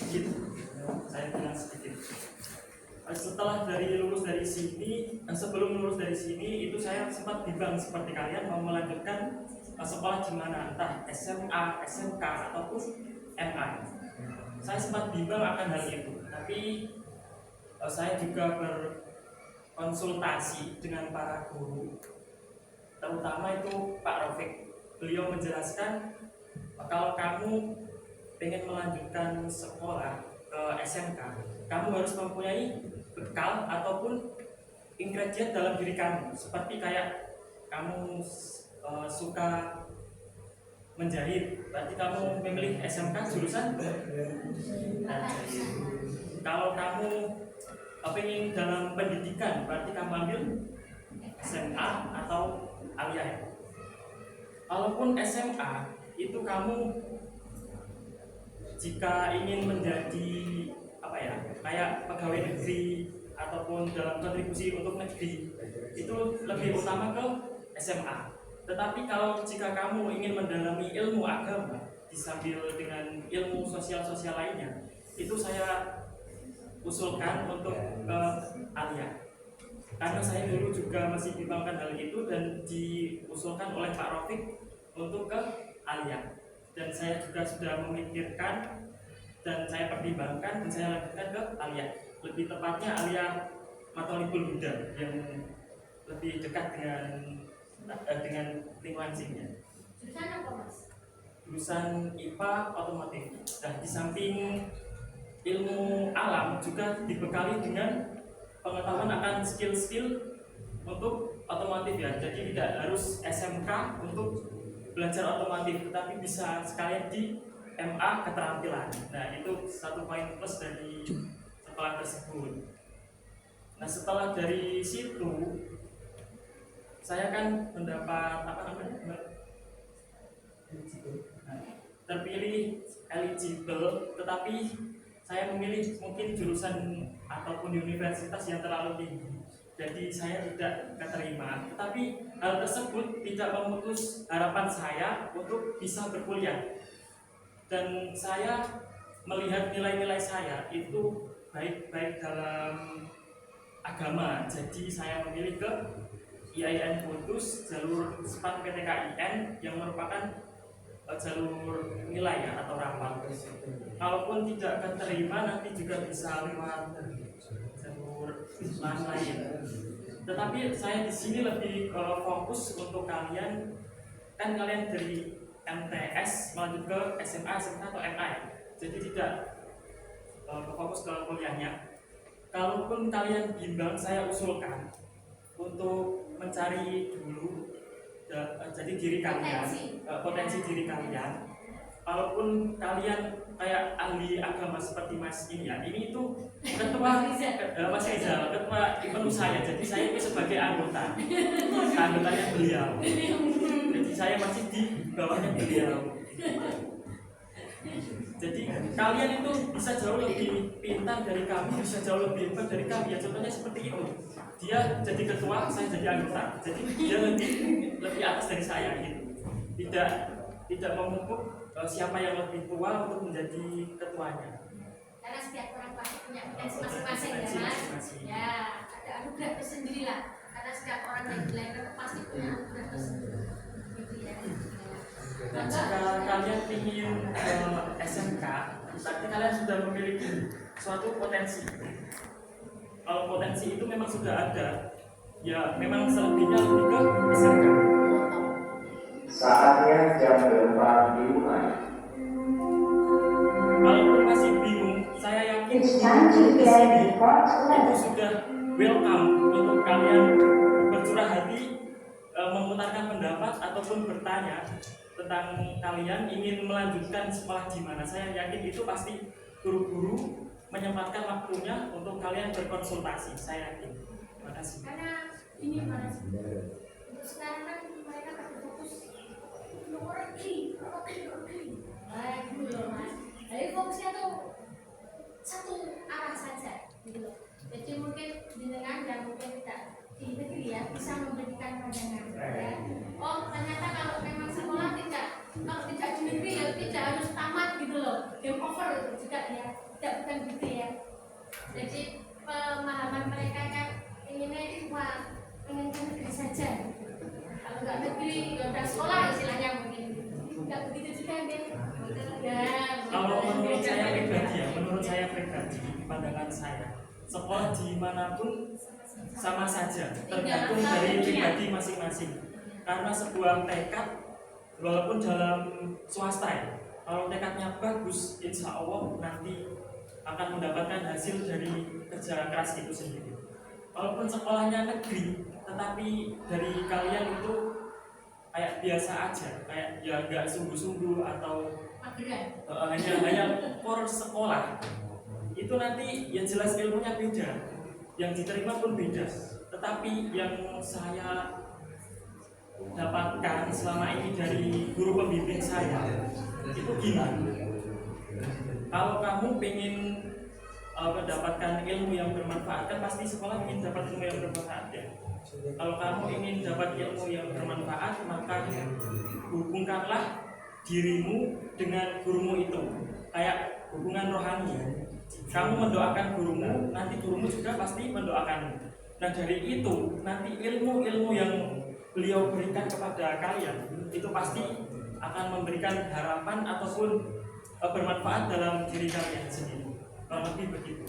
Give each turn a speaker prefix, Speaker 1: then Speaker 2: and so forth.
Speaker 1: sedikit, saya bilang sedikit. Setelah lulus dari sini, sebelum lulus dari sini itu saya sempat bimbang seperti kalian mau melanjutkan sekolah di mana, entah SMA, SMK ataupun MA. Saya sempat bimbang akan hal itu, tapi saya juga berkonsultasi dengan para guru, terutama itu Pak Rafiq. Beliau menjelaskan kalau kamu pengen melanjutkan sekolah ke SMK, kamu harus mempunyai bekal ataupun ingredient dalam diri kamu, seperti kayak kamu suka menjahit, berarti kamu memilih SMK jurusan menjahit. Kalau kamu pengen dalam pendidikan, berarti kamu ambil SMA atau aliyah. Kalaupun SMA itu kamu jika ingin menjadi kayak pegawai negeri ataupun dalam kontribusi untuk negeri, itu lebih utama ke SMA. Tetapi kalau jika kamu ingin mendalami ilmu agama disambil dengan ilmu sosial lainnya, itu saya usulkan untuk ke aliyah. Karena saya dulu juga masih bimbangkan hal itu dan diusulkan oleh Pak Rafiq untuk ke aliyah. Dan saya juga sudah memikirkan dan saya pertimbangkan dan saya lanjutkan ke aliyah. Lebih tepatnya aliyah Matolibul Huda yang lebih dekat dengan lingkungan sini.
Speaker 2: Jurusan apa, Mas?
Speaker 1: Jurusan IPA otomotif. Dan di samping ilmu alam juga dibekali dengan pengetahuan akan skill-skill untuk otomotif ya. Jadi tidak harus SMK untuk belajar otomotif, tetapi bisa sekalian di MA keterampilan. Nah, itu satu poin plus dari sekolah tersebut. Nah, setelah dari situ saya kan mendapat terpilih eligible, tetapi saya memilih mungkin jurusan ataupun universitas yang terlalu tinggi, jadi saya tidak keterima. Tetapi hal tersebut tidak memutus harapan saya untuk bisa berkuliah, dan saya melihat nilai-nilai saya itu baik dalam agama. Jadi saya memilih ke IAIN Kudus jalur SPAN PTKIN yang merupakan jalur nilai ya, atau rapal. Kalaupun tidak keterima nanti juga bisa lewat jalur lain. Tetapi saya di sini lebih fokus untuk kalian, kan kalian dari MTS melanjut ke SMA, SMK atau MA ya. Jadi tidak fokus ke kuliahnya. Kalaupun kalian bimbang, saya usulkan untuk mencari dulu jadi diri kalian, potensi diri kalian. Kalaupun kalian kayak ahli agama seperti Mas ini ya, ini itu ketua Mas Rizal, ketua event saya. Jadi saya ini sebagai anggotanya beliau. Jadi saya masih di bawahnya beliau. Jadi kalian itu bisa jauh lebih pintar dari kami, bisa jauh lebih hebat dari kami ya. Contohnya seperti itu. Dia jadi ketua, saya jadi anggota. Jadi dia lebih atas dari saya gitu. Tidak memupuk siapa yang lebih tua untuk menjadi ketuanya.
Speaker 2: Karena setiap orang pasti punya potensi masing-masing ya, Mas. Ya, ada anugerah tersendiri lah. Karena setiap orang yang dilahirkan pasti punya anugerah tersendiri. Gitu ya.
Speaker 1: Nah, jika kalian ingin SMK, berarti kalian sudah memiliki suatu potensi. Kalau potensi itu memang sudah ada, ya memang selebihnya lebih ke SMK.
Speaker 3: Saatnya jam 8 dimulai.
Speaker 1: Kalaupun masih bingung, saya yakin di sini itu sudah welcome untuk kalian bercurah hati, memutarkan pendapat ataupun bertanya tentang kalian ingin melanjutkan sekolah di mana. Saya yakin itu pasti guru-guru menyempatkan waktunya untuk kalian berkonsultasi. Saya yakin. Terima kasih.
Speaker 2: Karena ini Mas, untuk sekarang kan mereka berfokus luar negeri. Nah, gitu loh Mas. Jadi fokusnya tuh satu arah saja, gitu loh. Jadi mungkin jenengan dan mungkin tidak di negeri ya bisa memberikan pandangan. Ya. Oh ternyata kalau memang sekolah tidak kalau tidak di negeri ya tidak harus tamat gitu loh, game over itu juga ya, tidak bukan gitu ya. Jadi pemahaman mereka kan inginnya itu cuma pengen ke negeri saja. Kalau nggak negeri ya udah sekolah istilahnya mungkin. Nggak begitu juga kan? Ya.
Speaker 1: Kalau menurut saya pribadi ya, menurut saya pribadi, pandangan saya, sekolah dimanapun sama saja, tergantung dari pribadi masing-masing. Karena sebuah tekad, walaupun dalam swasta ya, kalau tekadnya bagus, insya Allah nanti akan mendapatkan hasil dari kerja keras itu sendiri. Walaupun sekolahnya negeri, tetapi dari kalian itu kayak biasa aja, kayak ya nggak sungguh-sungguh atau hanya for sekolah, itu nanti yang jelas ilmunya beda, yang diterima pun beda. Tetapi yang saya dapatkan selama ini dari guru pembimbing saya itu gini, kalau kamu pengen mendapatkan ilmu yang bermanfaat, kan pasti sekolah ingin dapat ilmu yang bermanfaat ya. Kalau kamu ingin dapat ilmu yang bermanfaat, maka hubungkanlah dirimu dengan gurumu itu, kayak hubungan rohani. Kamu mendoakan gurumu, nanti gurumu juga pasti mendoakanmu. Nah dari itu, nanti ilmu-ilmu yang beliau berikan kepada kalian itu pasti akan memberikan harapan ataupun bermanfaat dalam diri kalian sendiri. Lebih begitu.